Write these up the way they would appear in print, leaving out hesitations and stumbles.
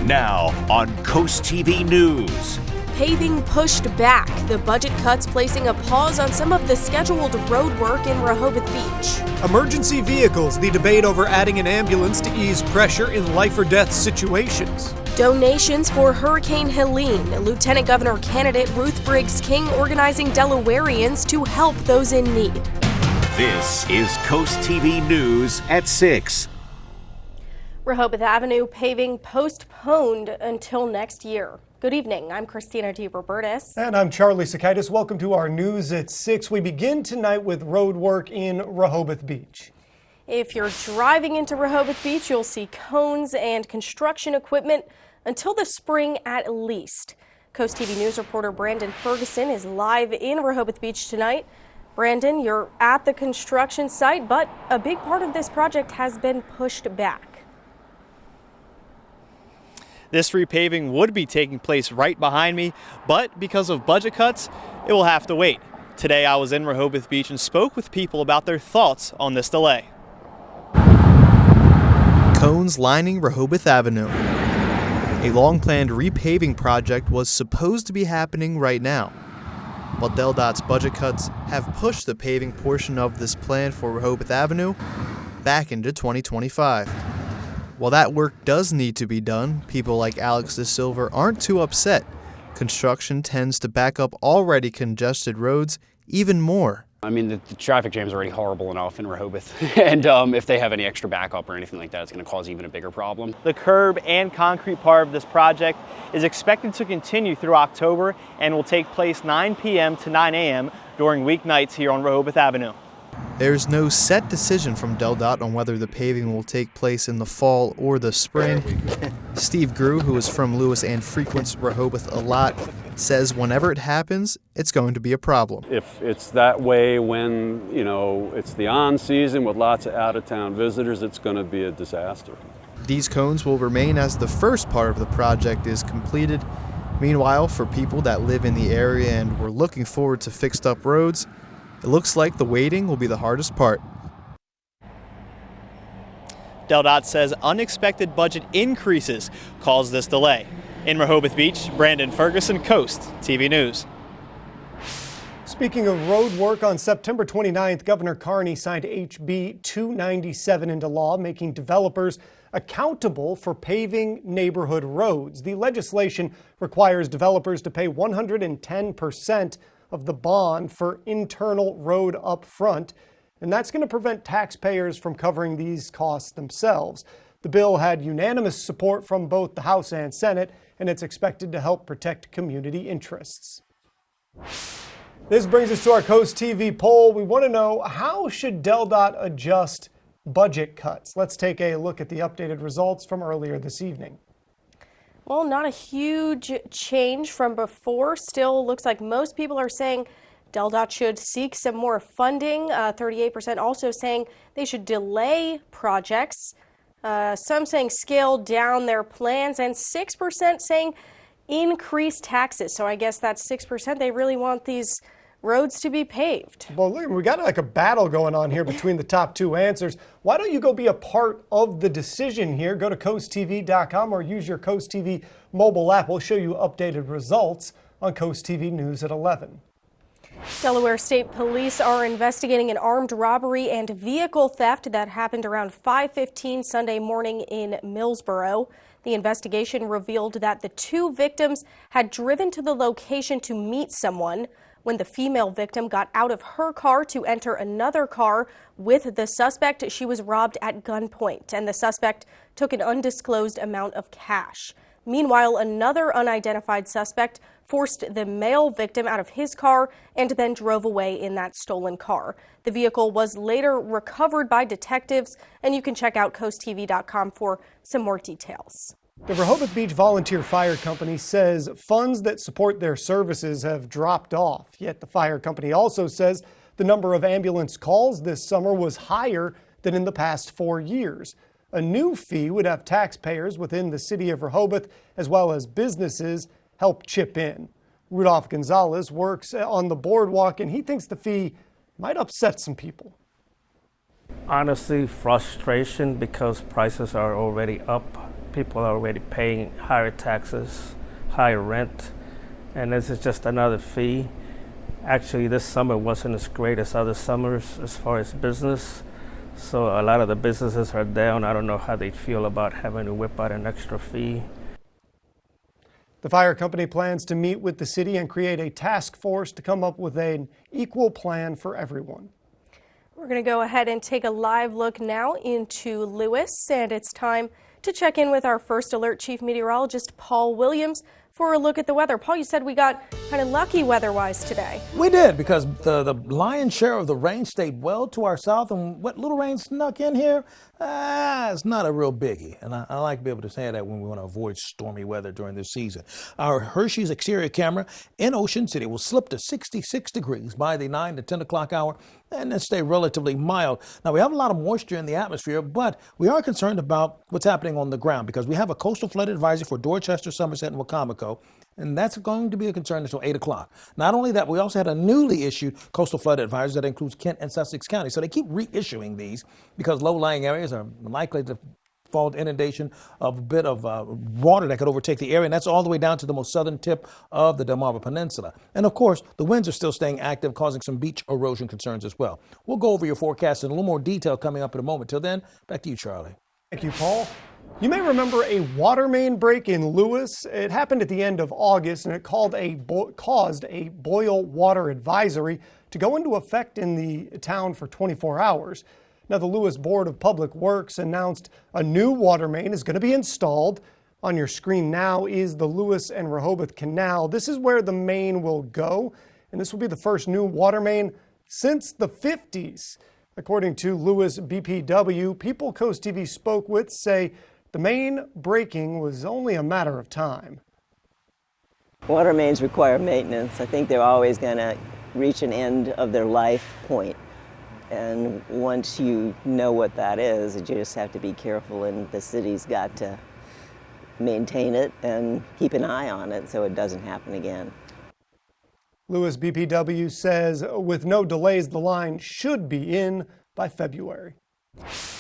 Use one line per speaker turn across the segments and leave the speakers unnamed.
Now on CoastTV News.
Paving pushed back, the budget cuts placing a pause on some of the scheduled road work in Rehoboth Beach.
Emergency vehicles, the debate over adding an ambulance to ease pressure in life or death situations.
Donations for Hurricane Helene, Lieutenant Governor candidate Ruth Briggs King organizing Delawareans to help those in need.
This is CoastTV News at 6.
Rehoboth Avenue paving postponed until next year. Good evening, I'm Christina DeRobertis.
And I'm Charlie Sakaitis. Welcome to our News at 6. We begin tonight with road work in Rehoboth Beach.
If you're driving into Rehoboth Beach, you'll see cones and construction equipment until the spring at least. CoastTV News reporter Brandon Ferguson is live in Rehoboth Beach tonight. Brandon, you're at the construction site, but a big part of this project has been pushed back.
This repaving would be taking place right behind me, but because of budget cuts, it will have to wait. Today I was in Rehoboth Beach and spoke with people about their thoughts on this delay. Cones lining Rehoboth Avenue. A long-planned repaving project was supposed to be happening right now, but DelDOT's budget cuts have pushed the paving portion of this plan for Rehoboth Avenue back into 2025. While that work does need to be done, people like Alex DeSilva aren't too upset. Construction tends to back up already congested roads even more.
I mean, the traffic jam is already horrible enough in Rehoboth, and if they have any extra backup or anything like that, it's going to cause even a bigger problem.
The curb and concrete part of this project is expected to continue through October and will take place 9 p.m. to 9 a.m. during weeknights here on Rehoboth Avenue. There's no set decision from DelDOT on whether the paving will take place in the fall or the spring. Steve Grew, who is from Lewis and frequents Rehoboth a lot, says whenever it happens, it's going to be a problem.
If it's that way when, it's the on season with lots of out-of-town visitors, it's going to be a disaster.
These cones will remain as the first part of the project is completed. Meanwhile, for people that live in the area and were looking forward to fixed-up roads, it looks like the waiting will be the hardest part. DelDOT says unexpected budget increases caused this delay. In Rehoboth Beach, Brandon Ferguson, Coast TV News.
Speaking of road work, on September 29th, Governor Carney signed HB 297 into law, making developers accountable for paving neighborhood roads. The legislation requires developers to pay 110% of the bond for internal road up front, and that's going to prevent taxpayers from covering these costs themselves. The bill had unanimous support from both the House and Senate, and it's expected to help protect community interests. This brings us to our Coast TV poll. We want to know, how should DelDOT adjust budget cuts? Let's take a look at the updated results from earlier this evening.
Well, not a huge change from before. Still looks like most people are saying DelDOT should seek some more funding. 38% also saying they should delay projects. Some saying scale down their plans, and 6% saying increase taxes. So I guess that's 6%. They really want these roads to be paved.
Well, look, we got like a battle going on here between the top two answers. Why don't you go be a part of the decision here? Go to CoastTV.com or use your Coast TV mobile app. We'll show you updated results on Coast TV News at 11.
Delaware State Police are investigating an armed robbery and vehicle theft that happened around 5:15 Sunday morning in Millsboro. The investigation revealed that the two victims had driven to the location to meet someone. When the female victim got out of her car to enter another car with the suspect, she was robbed at gunpoint, and the suspect took an undisclosed amount of cash. Meanwhile, another unidentified suspect forced the male victim out of his car and then drove away in that stolen car. The vehicle was later recovered by detectives, and you can check out CoastTV.com for some more details.
The Rehoboth Beach Volunteer Fire Company says funds that support their services have dropped off. Yet the fire company also says the number of ambulance calls this summer was higher than in the past 4 years. A new fee would have taxpayers within the city of Rehoboth as well as businesses help chip in. Rudolph Gonzalez works on the boardwalk, and he thinks the fee might upset some people.
Honestly, frustration because prices are already up. people are already paying higher taxes, higher rent, and this is just another fee. Actually, this summer wasn't as great as other summers as far as business, so a lot of the businesses are down. I don't know how they feel about having to whip out an extra fee.
The fire company plans to meet with the city and create a task force to come up with an equal plan for everyone.
We're going to go ahead and take a live look now into Lewis, and it's time to check in with our First Alert Chief Meteorologist, Paul Williams, for a look at the weather. Paul, you said we got kind of lucky weather-wise today.
We did, because the lion's share of the rain stayed well to our south, and what little rain snuck in here, it's not a real biggie. And I like to be able to say that when we want to avoid stormy weather during this season. Our Hershey's exterior camera in Ocean City will slip to 66 degrees by the 9 to 10 o'clock hour and then stay relatively mild. Now, we have a lot of moisture in the atmosphere, but we are concerned about what's happening on the ground because we have a coastal flood advisory for Dorchester, Somerset, and Wacomico, and that's going to be a concern until 8 o'clock. Not only that, we also had a newly issued coastal flood advisory that includes Kent and Sussex County. So they keep reissuing these because low-lying areas are likely to fall to inundation of a bit of water that could overtake the area, and that's all the way down to the most southern tip of the Delmarva Peninsula. And of course, the winds are still staying active, causing some beach erosion concerns as well. We'll go over your forecast in a little more detail coming up in a moment. Till then, back to you, Charlie.
Thank you, Paul. You may remember a water main break in Lewis. It happened at the end of August, and it caused a boil water advisory to go into effect in the town for 24 hours. Now, the Lewis Board of Public Works announced a new water main is going to be installed. On your screen now is the Lewis and Rehoboth Canal. This is where the main will go, and this will be the first new water main since the 50s. According to Lewis BPW, people CoastTV spoke with say the main breaking was only a matter of time.
Water mains require maintenance. I think they're always going to reach an end of their life point. And once you know what that is, you just have to be careful, and the city's got to maintain it and keep an eye on it so it doesn't happen again.
Lewis BPW says with no delays, the line should be in by February.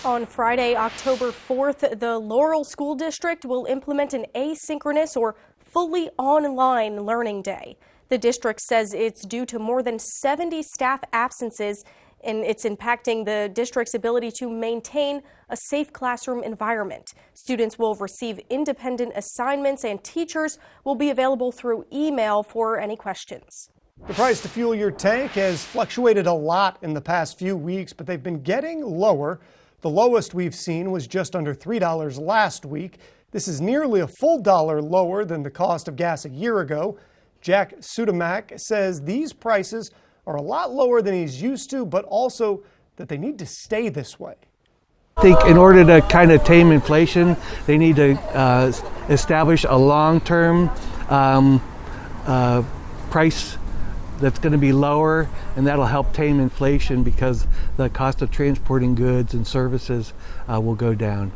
On Friday, October 4th, the Laurel School District will implement an asynchronous or fully online learning day. The district says it's due to more than 70 staff absences, and it's impacting the district's ability to maintain a safe classroom environment. Students will receive independent assignments, and teachers will be available through email for any questions.
The price to fuel your tank has fluctuated a lot in the past few weeks, but they've been getting lower. The lowest we've seen was just under $3 last week. This is nearly a full dollar lower than the cost of gas a year ago. Jack Sudamak says these prices are a lot lower than he's used to, but also that they need to stay this way.
I think in order to kind of tame inflation, they need to establish a long-term price that's going to be lower, and that'll help tame inflation because the cost of transporting goods and services will go down.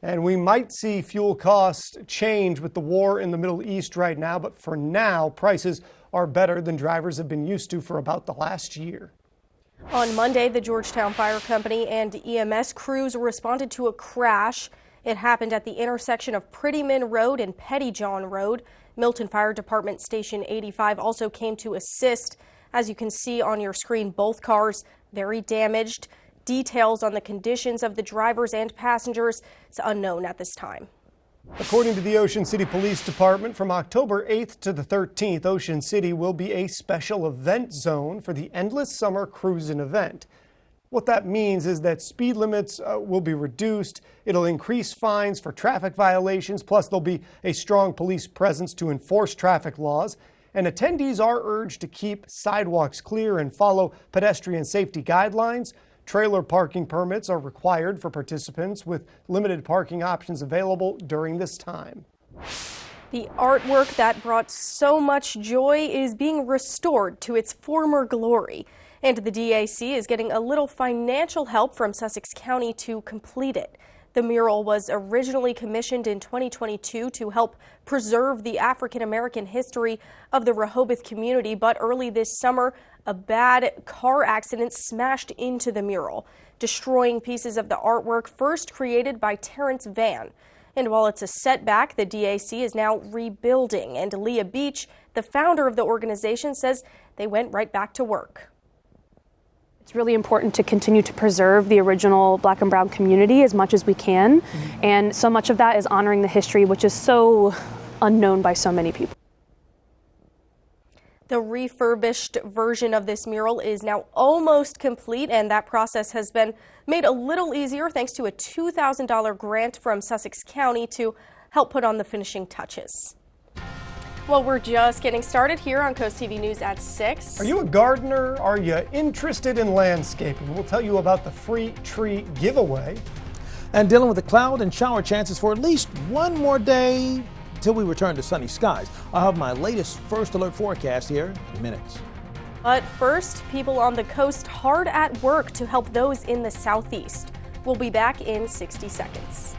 And we might see fuel costs change with the war in the Middle East right now, but for now, prices are better than drivers have been used to for about the last year.
On Monday, the Georgetown Fire Company and EMS crews responded to a crash. It happened at the intersection of Prettyman Road and Pettyjohn Road. Milton Fire Department Station 85 also came to assist. As you can see on your screen, both cars very damaged. Details on the conditions of the drivers and passengers is unknown at this time.
According to the Ocean City Police Department, from October 8th to the 13th, Ocean City will be a special event zone for the Endless Summer Cruising event. What that means is that speed limits will be reduced. It'll increase fines for traffic violations, plus there'll be a strong police presence to enforce traffic laws. And attendees are urged to keep sidewalks clear and follow pedestrian safety guidelines. Trailer parking permits are required for participants, with limited parking options available during this time.
The artwork that brought so much joy is being restored to its former glory, and the DAC is getting a little financial help from Sussex County to complete it. The mural was originally commissioned in 2022 to help preserve the African-American history of the Rehoboth community, but early this summer, a bad car accident smashed into the mural. destroying pieces of the artwork first created by Terrence Vann. And while it's a setback, the DAC is now rebuilding. And Leah Beach, the founder of the organization, says they went right back to work.
It's really important to continue to preserve the original Black and brown community as much as we can. And so much of that is honoring the history, which is so unknown by so many people.
The refurbished version of this mural is now almost complete, and that process has been made a little easier thanks to a $2,000 grant from Sussex County to help put on the finishing touches. Well, we're just getting started here on Coast TV News at 6.
Are you a gardener? Are you interested in landscaping? We'll tell you about the free tree giveaway.
And dealing with the cloud and shower chances for at least one more day until we return to sunny skies. I'll have my latest first alert forecast here in minutes.
But first, people on the coast hard at work to help those in the southeast. We'll be back in 60 seconds.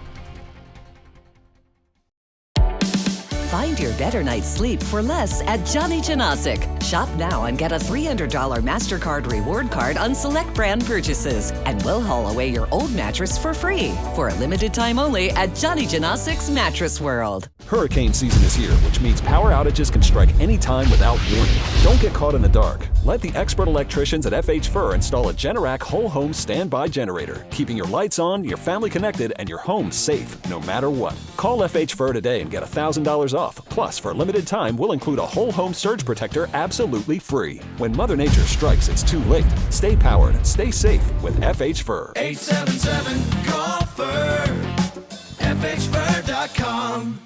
Find your better night's sleep for less at Johnny Janosic. Shop now and get a $300 MasterCard reward card on select brand purchases. And we'll haul away your old mattress for free for a limited time only at Johnny Janosic's Mattress World.
Hurricane season is here, which means power outages can strike anytime without warning. Don't get caught in the dark. Let the expert electricians at FH Fur install a Generac whole home standby generator, keeping your lights on, your family connected, and your home safe no matter what. Call FH Fur today and get $1,000 off. Plus, for a limited time, we'll include a whole home surge protector absolutely free. When Mother Nature strikes, it's too late. Stay powered, stay safe with FH Fur.
877-GO-FUR. FHFur.com.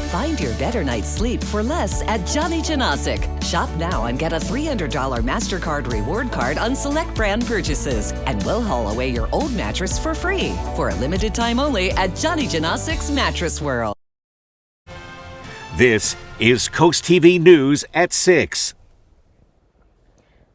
Find your better night's sleep for less at Johnny Janosic. Shop now and get a $300 MasterCard reward card on select brand purchases. And we'll haul away your old mattress for free for a limited time only at Johnny Janosic's Mattress World.
This is Coast TV News at 6.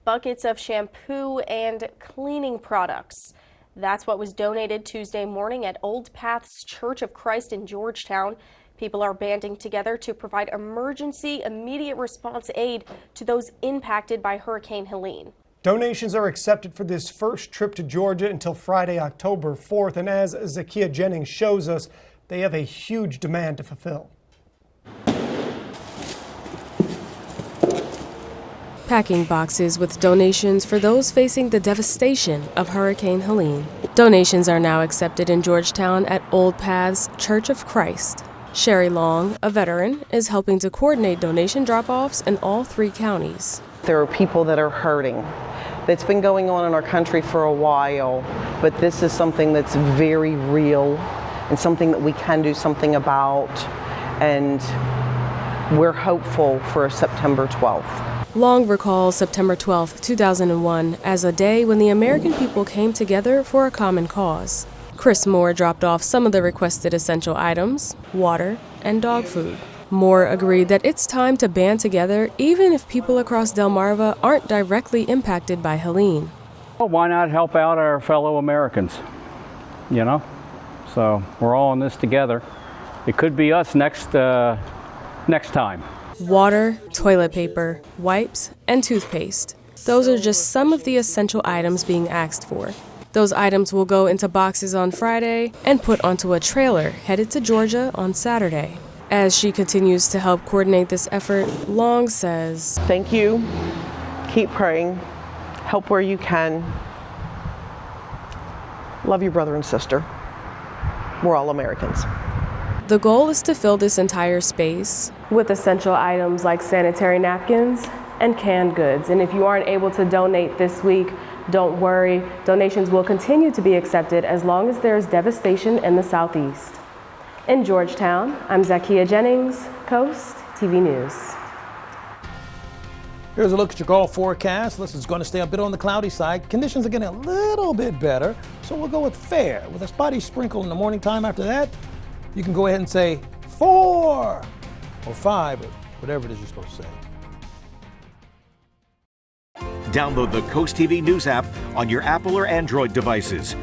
Buckets of shampoo and cleaning products. That's what was donated Tuesday morning at Old Paths Church of Christ in Georgetown. People are banding together to provide emergency immediate response aid to those impacted by Hurricane Helene.
Donations are accepted for this first trip to Georgia until Friday, October 4th. And as Zakia Jennings shows us, they have a huge demand to fulfill.
Packing boxes with donations for those facing the devastation of Hurricane Helene. Donations are now accepted in Georgetown at Old Paths Church of Christ. Sherry Long, a veteran, is helping to coordinate donation drop-offs in all 3 counties.
There are people that are hurting. That's been going on in our country for a while, but this is something that's very real and something that we can do something about, and we're hopeful for September 12th.
Long recalls September 12, 2001 as a day when the American people came together for a common cause. Chris Moore dropped off some of the requested essential items, water, and dog food. Moore agreed that it's time to band together even if people across Delmarva aren't directly impacted by Helene.
Well, why not help out our fellow Americans, you know? So we're all in this together. It could be us next time.
Water, toilet paper, wipes, and toothpaste. Those are just some of the essential items being asked for. Those items will go into boxes on Friday and put onto a trailer headed to Georgia on Saturday. As she continues to help coordinate this effort, Long says,
"Thank you. Keep praying. Help where you can. Love your brother and sister. We're all Americans."
The goal is to fill this entire space with essential items like sanitary napkins and canned goods. And if you aren't able to donate this week, don't worry. Donations will continue to be accepted as long as there is devastation in the Southeast. In Georgetown, I'm Zakia Jennings, Coast TV News.
Here's a look at your Gulf forecast. This is going to stay a bit on the cloudy side. Conditions are getting a little bit better, so we'll go with fair with a spotty sprinkle in the morning time. After that, you can go ahead and say 4 or 5 or whatever it is you're supposed to say.
Download the Coast TV News app on your Apple or Android devices.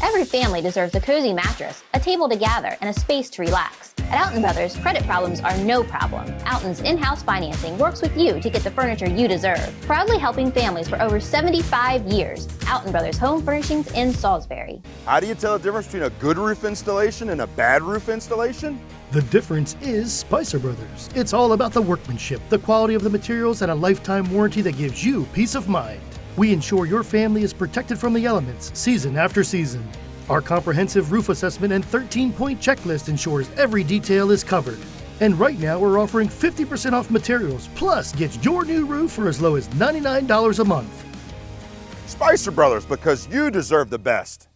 Every family deserves a cozy mattress, a table to gather, and a space to relax. At Alton Brothers, credit problems are no problem. Alton's in-house financing works with you to get the furniture you deserve. Proudly helping families for over 75 years. Alton Brothers Home Furnishings in Salisbury.
How do you tell the difference between a good roof installation and a bad roof installation?
The difference is Spicer Brothers. It's all about the workmanship, the quality of the materials, and a lifetime warranty that gives you peace of mind. We ensure your family is protected from the elements season after season. Our comprehensive roof assessment and 13-point checklist ensures every detail is covered. And right now we're offering 50% off materials, plus get your new roof for as low as $99 a month.
Spicer Brothers, because you deserve the best.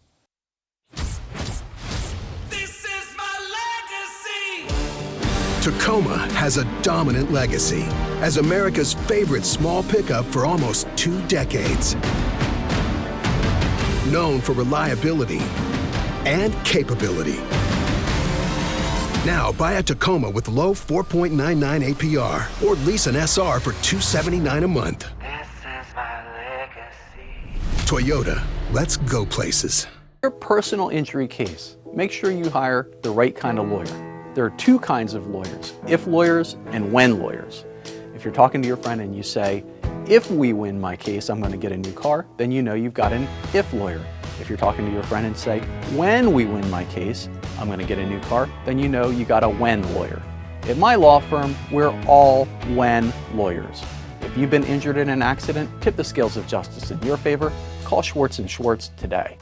Tacoma has a dominant legacy as America's favorite small pickup for almost 2 decades. Known for reliability and capability. Now buy a Tacoma with low 4.99 APR or lease an SR for $279 a month.
This is my legacy.
Toyota, let's go places.
Your personal injury case, make sure you hire the right kind of lawyer. There are 2 kinds of lawyers, if lawyers and when lawyers. If you're talking to your friend and you say, if we win my case, I'm going to get a new car, then you know you've got an if lawyer. If you're talking to your friend and say, when we win my case, I'm going to get a new car, then you know you got a when lawyer. At my law firm, we're all when lawyers. If you've been injured in an accident, tip the scales of justice in your favor. Call Schwartz & Schwartz today.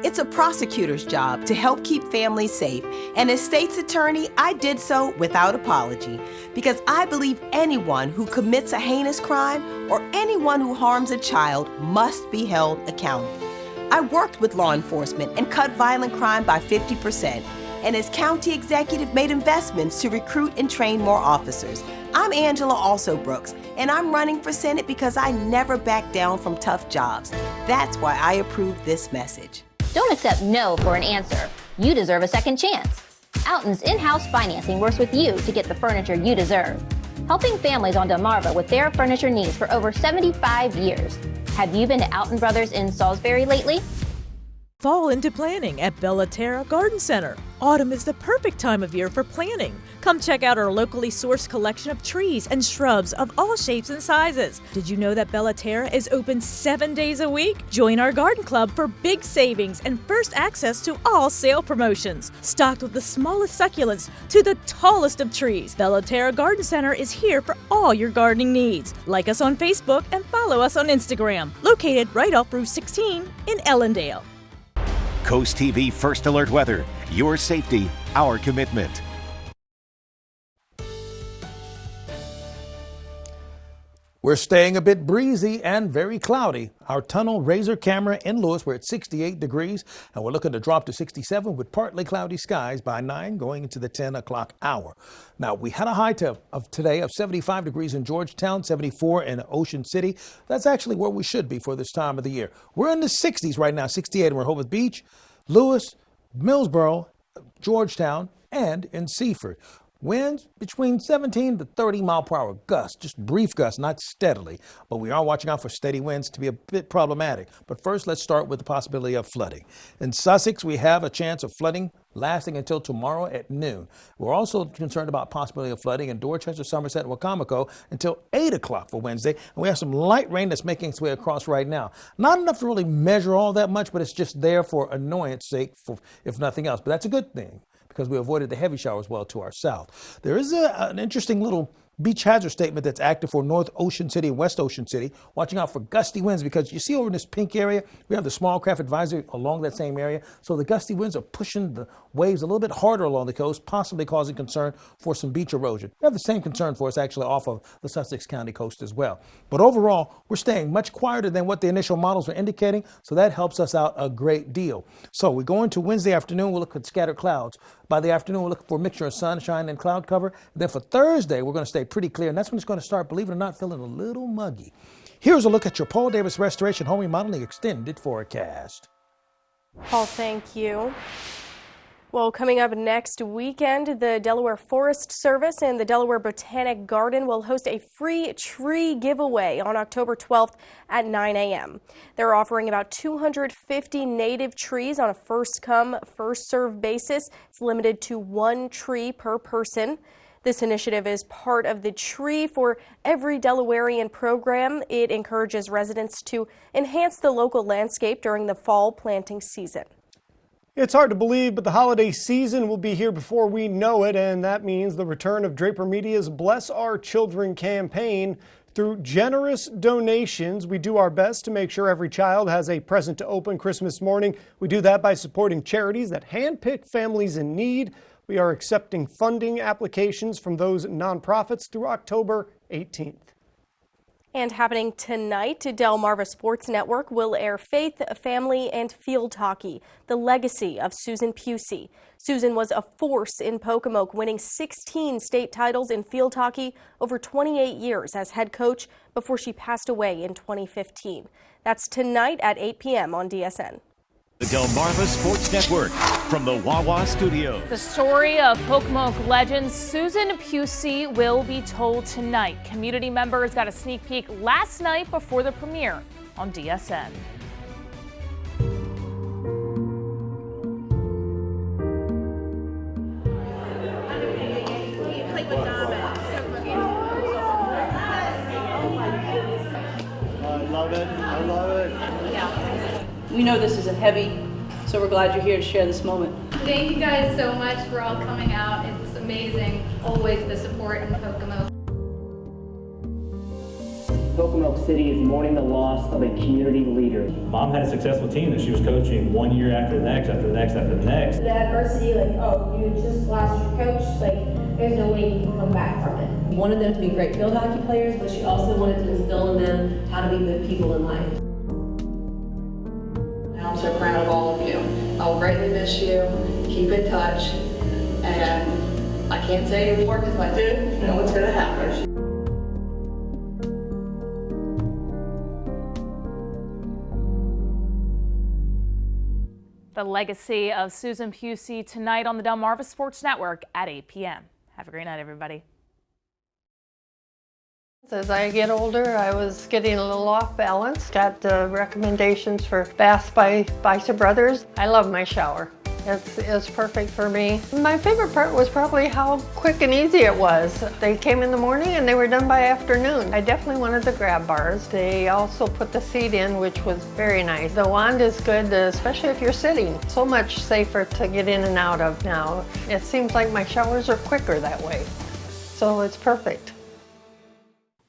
It's a prosecutor's job to help keep families safe, and as state's attorney, I did so without apology, because I believe anyone who commits a heinous crime or anyone who harms a child must be held accountable. I worked with law enforcement and cut violent crime by 50%, and as county executive made investments to recruit and train more officers. I'm Angela Also Brooks, and I'm running for Senate because I never back down from tough jobs. That's why I approve this message.
Don't accept no for an answer. You deserve a second chance. Alton's in-house financing works with you to get the furniture you deserve. Helping families on Delmarva with their furniture needs for over 75 years. Have you been to Alton Brothers in Salisbury lately?
Fall into planning at Bella Terra Garden Center. Autumn is the perfect time of year for planning. Come check out our locally sourced collection of trees and shrubs of all shapes and sizes. Did you know that Bella Terra is open 7 days a week? Join our garden club for big savings and first access to all sale promotions. Stocked with the smallest succulents to the tallest of trees, Bella Terra Garden Center is here for all your gardening needs. Like us on Facebook and follow us on Instagram. Located right off Route 16 in Ellendale.
Coast TV First Alert Weather. Your safety, our commitment.
We're staying a bit breezy and very cloudy. Our tunnel razor camera in Lewis, we're at 68 degrees, and we're looking to drop to 67 with partly cloudy skies by 9 going into the 10 o'clock hour. Now, we had a high of today of 75 degrees in Georgetown, 74 in Ocean City. That's actually where we should be for this time of the year. We're in the 60s right now, 68 in Rehoboth Beach, Lewis, Millsboro, Georgetown, and in Seaford. Winds between 17 to 30 mile per hour gusts, just brief gusts, not steadily. But we are watching out for steady winds to be a bit problematic. But first, let's start with the possibility of flooding. In Sussex, we have a chance of flooding lasting until tomorrow at noon. We're also concerned about possibility of flooding in Dorchester, Somerset, and Wacomico until 8 o'clock for Wednesday. And we have some light rain that's making its way across right now. Not enough to really measure all that much, but it's just there for annoyance sake, if nothing else. But that's a good thing, because we avoided the heavy showers well to our south. There is an interesting little beach hazard statement that's active for North Ocean City and West Ocean City, watching out for gusty winds, because you see over in this pink area, we have the small craft advisory along that same area. So the gusty winds are pushing the waves a little bit harder along the coast, possibly causing concern for some beach erosion. We have the same concern for us actually off of the Sussex County coast as well. But overall, we're staying much quieter than what the initial models were indicating, so that helps us out a great deal. So we go into Wednesday afternoon, we'll look at scattered clouds. By the afternoon, we'll look for a mixture of sunshine and cloud cover. And then for Thursday, we're going to stay pretty clear, and that's when it's going to start, believe it or not, feeling a little muggy. Here's a look at your Paul Davis Restoration Home Remodeling Extended Forecast.
Paul, thank you. Well, Well, coming up next weekend, the Delaware Forest Service and the Delaware Botanic Garden will host a free tree giveaway on October 12th at 9 a.m. They're offering about 250 native trees on a first-come, first-served basis. It's limited to 1 tree per person. This initiative is part of the Tree for Every Delawarean program. It encourages residents to enhance the local landscape during the fall planting season.
It's hard to believe, but the holiday season will be here before we know it, and that means the return of Draper Media's Bless Our Children campaign. Through generous donations, we do our best to make sure every child has a present to open Christmas morning. We do that by supporting charities that handpick families in need. We are accepting funding applications from those nonprofits through October 18th.
And happening tonight, Delmarva Sports Network will air Faith, Family, and Field Hockey, the legacy of Susan Pusey. Susan was a force in Pocomoke, winning 16 state titles in field hockey over 28 years as head coach before she passed away in 2015. That's tonight at 8 p.m. on DSN.
The Delmarva Sports Network from the Wawa Studios.
The story of Pocomoke legend Susan Pusey will be told tonight. Community members got a sneak peek last night before the premiere on DSN.
I love it. I love it.
We know this is a heavy, so we're glad you're here to share this moment.
Thank you guys so much for all coming out. It's amazing. Always the support in Pocomoke.
Pocomoke City is mourning the loss of a community leader.
Mom had a successful team that she was coaching 1 year after the next, after the next, after the next.
The adversity, like, oh, you just lost your coach, like, there's no way you can come back from it.
We wanted them to be great field hockey players, but she also wanted to instill in them how to be good people in life.
I'm so proud of all of you. I'll greatly miss you. Keep in touch. And I can't say any more because I do know what's going to happen.
The legacy of Susan Pusey tonight on the Delmarva Sports Network at 8 p.m. Have a great night, everybody.
As I get older, I was getting a little off balance. Got recommendations for baths by Spicer Brothers. I love my shower. It's perfect for me. My favorite part was probably how quick and easy it was. They came in the morning and they were done by afternoon. I definitely wanted the grab bars. They also put the seat in, which was very nice. The wand is good, especially if you're sitting. So much safer to get in and out of now. It seems like my showers are quicker that way. So it's perfect.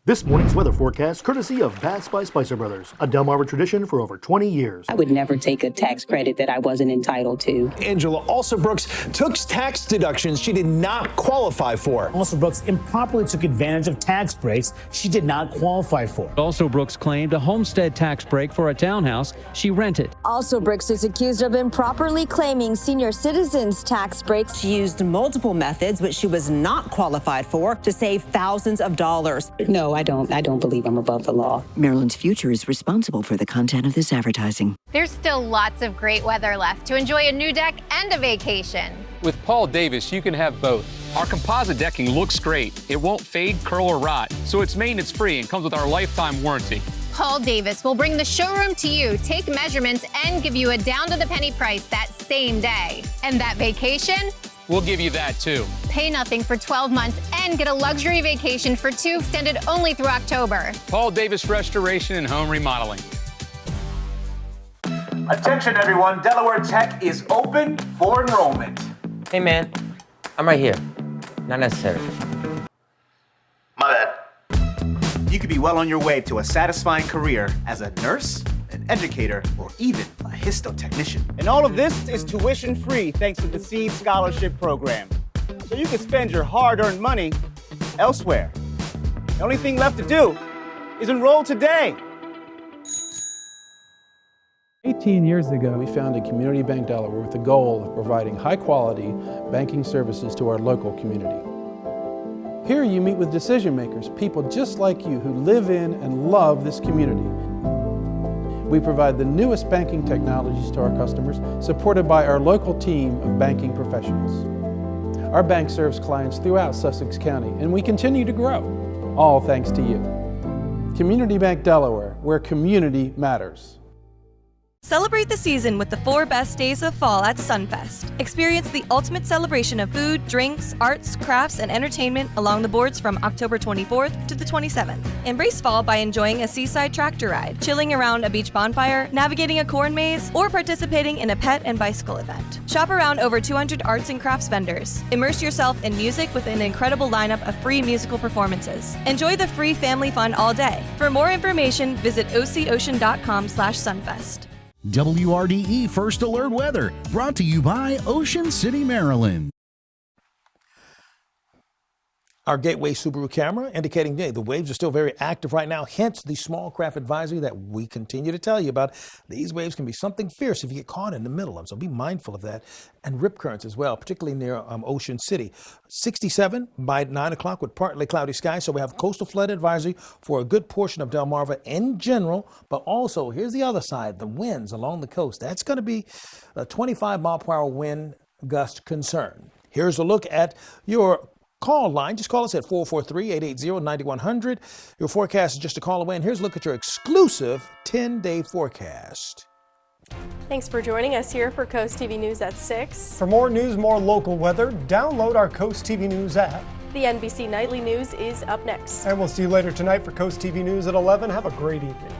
This morning's weather forecast courtesy of Baths by Spicer Brothers, a Delmarva tradition for over 20 years.
I would never take a tax credit that I wasn't entitled to.
Angela Alsobrooks took tax deductions she did not qualify for.
Alsobrooks improperly took advantage of tax breaks she did not qualify for.
Alsobrooks claimed a homestead tax break for a townhouse she rented.
Alsobrooks is accused of improperly claiming senior citizens tax breaks.
She used multiple methods, which she was not qualified for, to save thousands of dollars.
No, I don't believe I'm above the law.
Maryland's Future is responsible for the content of this advertising.
There's still lots of great weather left to enjoy a new deck and a vacation.
With Paul Davis, you can have both. Our composite decking looks great. It won't fade, curl, or rot, so it's maintenance free and comes with our lifetime warranty.
Paul Davis will bring the showroom to you, take measurements, and give you a down-to-the-penny price that same day. And that vacation?
We'll give you that, too.
Pay nothing for 12 months and get a luxury vacation for 2 extended only through October.
Paul Davis Restoration and Home Remodeling.
Attention, everyone. Delaware Tech is open for enrollment.
Hey, man. I'm right here. Not necessary.
My bad. You could be well on your way to a satisfying career as a nurse, an educator, or even a histotechnician. And all of this is tuition free thanks to the Seed Scholarship Program. So you can spend your hard-earned money elsewhere. The only thing left to do is enroll today.
18 years ago, we founded Community Bank Delaware with the goal of providing high-quality banking services to our local community. Here you meet with decision makers, people just like you who live in and love this community. We provide the newest banking technologies to our customers, supported by our local team of banking professionals. Our bank serves clients throughout Sussex County, and we continue to grow, all thanks to you. Community Bank Delaware, where community matters.
Celebrate the season with the 4 best days of fall at Sunfest. Experience the ultimate celebration of food, drinks, arts, crafts, and entertainment along the boards from October 24th to the 27th. Embrace fall by enjoying a seaside tractor ride, chilling around a beach bonfire, navigating a corn maze, or participating in a pet and bicycle event. Shop around over 200 arts and crafts vendors. Immerse yourself in music with an incredible lineup of free musical performances. Enjoy the free family fun all day. For more information, visit ococean.com/sunfest.
WRDE First Alert Weather, brought to you by Ocean City, Maryland.
Our Gateway Subaru camera indicating the waves are still very active right now, hence the small craft advisory that we continue to tell you about. These waves can be something fierce if you get caught in the middle of them, so be mindful of that. And rip currents as well, particularly near Ocean City. 67 by 9 o'clock with partly cloudy skies, so we have coastal flood advisory for a good portion of Delmarva in general, but also here's the other side, the winds along the coast. That's going to be a 25 mile per hour wind gust concern. Here's a look at your call line. Just call us at 443-880-9100. Your forecast is just a call away. And here's a look at your exclusive 10-day forecast.
Thanks for joining us here for Coast TV News at 6.
For more news, more local weather, download our Coast TV News app.
The NBC Nightly News is up next.
And we'll see you later tonight for Coast TV News at 11. Have a great evening.